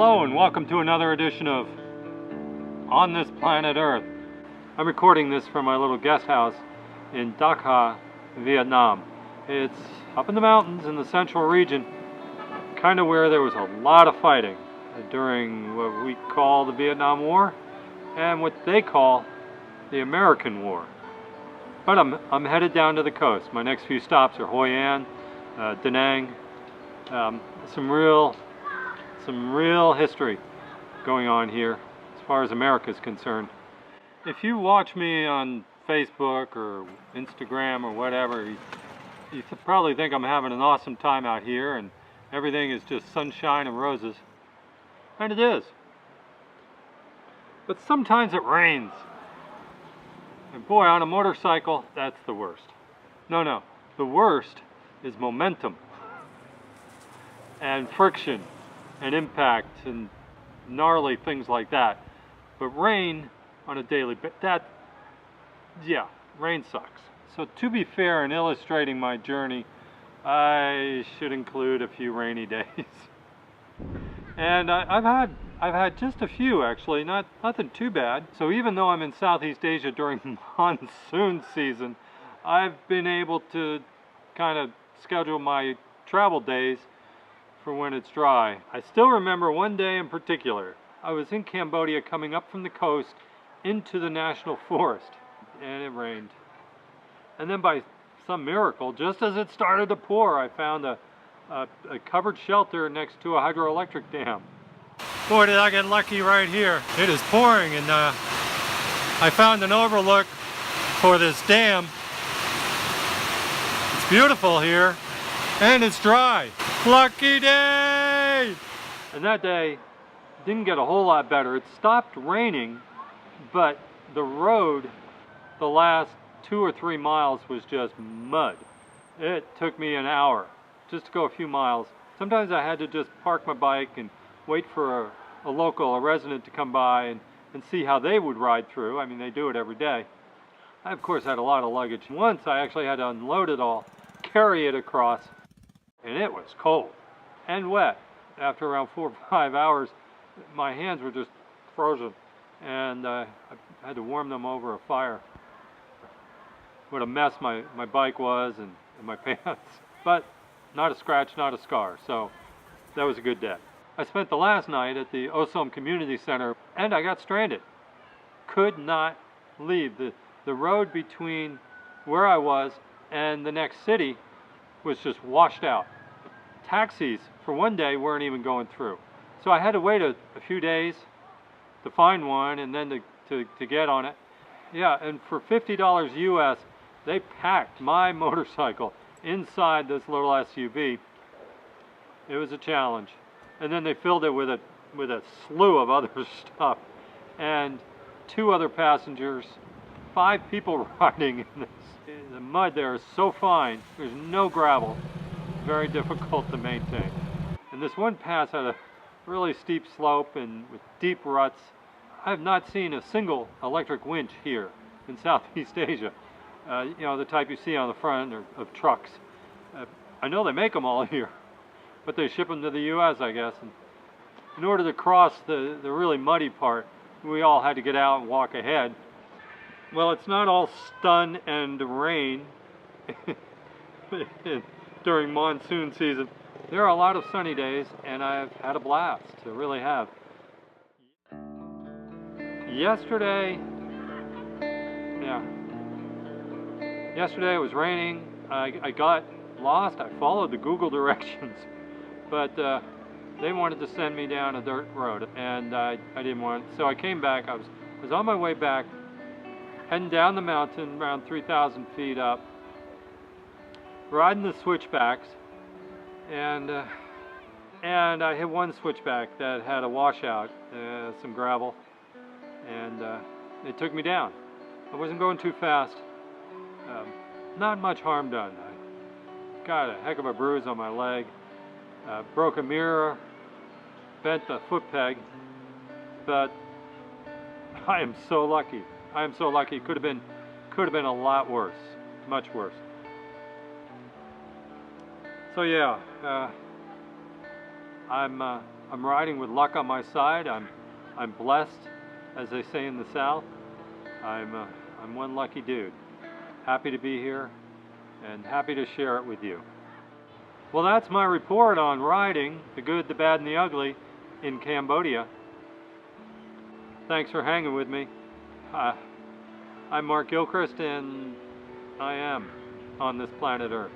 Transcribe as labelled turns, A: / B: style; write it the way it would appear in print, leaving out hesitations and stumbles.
A: Hello and welcome to another edition of On This Planet Earth. I'm recording this from my little guest house in Daze, Vietnam. It's up in the mountains in the central region, kind of where there was a lot of fighting during what we call the Vietnam War and what they call the American War. But I'm headed down to the coast. My next few stops are Hoi An, Da Nang, some real history going on here as far as America is concerned. If you watch me on Facebook or Instagram or whatever, you probably think I'm having an awesome time out here and everything is just sunshine and roses. And it is. But sometimes it rains. And boy, on a motorcycle, that's the worst. No, the worst is momentum and friction and impact and gnarly things like that. But rain on a daily basis, rain sucks. So to be fair in illustrating my journey, I should include a few rainy days. And I've had just a few actually, nothing too bad. So even though I'm in Southeast Asia during monsoon season, I've been able to kind of schedule my travel days for when it's dry. I still remember one day in particular. I was in Cambodia coming up from the coast into the national forest and it rained. And then by some miracle, just as it started to pour, I found a covered shelter next to a hydroelectric dam. Boy, did I get lucky right here. It is pouring and I found an overlook for this dam. It's beautiful here and it's dry. Lucky day! And that day didn't get a whole lot better. It stopped raining, but the road, the last 2 or 3 miles was just mud. It took me an hour just to go a few miles. Sometimes I had to just park my bike and wait for a resident to come by and see how they would ride through. I mean, they do it every day. I, of course, had a lot of luggage. Once I actually had to unload it all, carry it across, and it was cold and wet. After around 4 or 5 hours, my hands were just frozen, and I had to warm them over a fire. What a mess my bike was and my pants. But not a scratch, not a scar, so that was a good day. I spent the last night at the Osom Community Center, and I got stranded. Could not leave. The road between where I was and the next city was just washed out. Taxis for one day weren't even going through. So I had to wait a few days to find one and then to get on it. Yeah, and for $50 US, they packed my motorcycle inside this little SUV. It was a challenge. And then they filled it with a slew of other stuff. And 2 other passengers, 5 people riding in this. The mud there is so fine, there's no gravel. Very difficult to maintain. And this one pass had a really steep slope and with deep ruts. I have not seen a single electric winch here in Southeast Asia. You know, the type you see on the front of trucks. I know they make them all here, but they ship them to the US, I guess. And in order to cross the really muddy part, we all had to get out and walk ahead. Well, it's not all sun and rain during monsoon season. There are a lot of sunny days, and I've had a blast. I really have. Yesterday it was raining. I got lost. I followed the Google directions, but they wanted to send me down a dirt road, and I didn't want it. So I came back. I was on my way back, heading down the mountain around 3,000 feet up, riding the switchbacks, and I hit one switchback that had a washout, some gravel, and it took me down. I wasn't going too fast. Not much harm done. I got a heck of a bruise on my leg, broke a mirror, bent a foot peg, but I am so lucky. I am so lucky. It could have been a lot worse, much worse. So yeah, I'm I'm riding with luck on my side. I'm blessed, as they say in the South. I'm one lucky dude. Happy to be here and happy to share it with you. Well, that's my report on riding, the good, the bad, and the ugly in Cambodia. Thanks for hanging with me. I'm Mark Gilchrist, and I am on this planet Earth.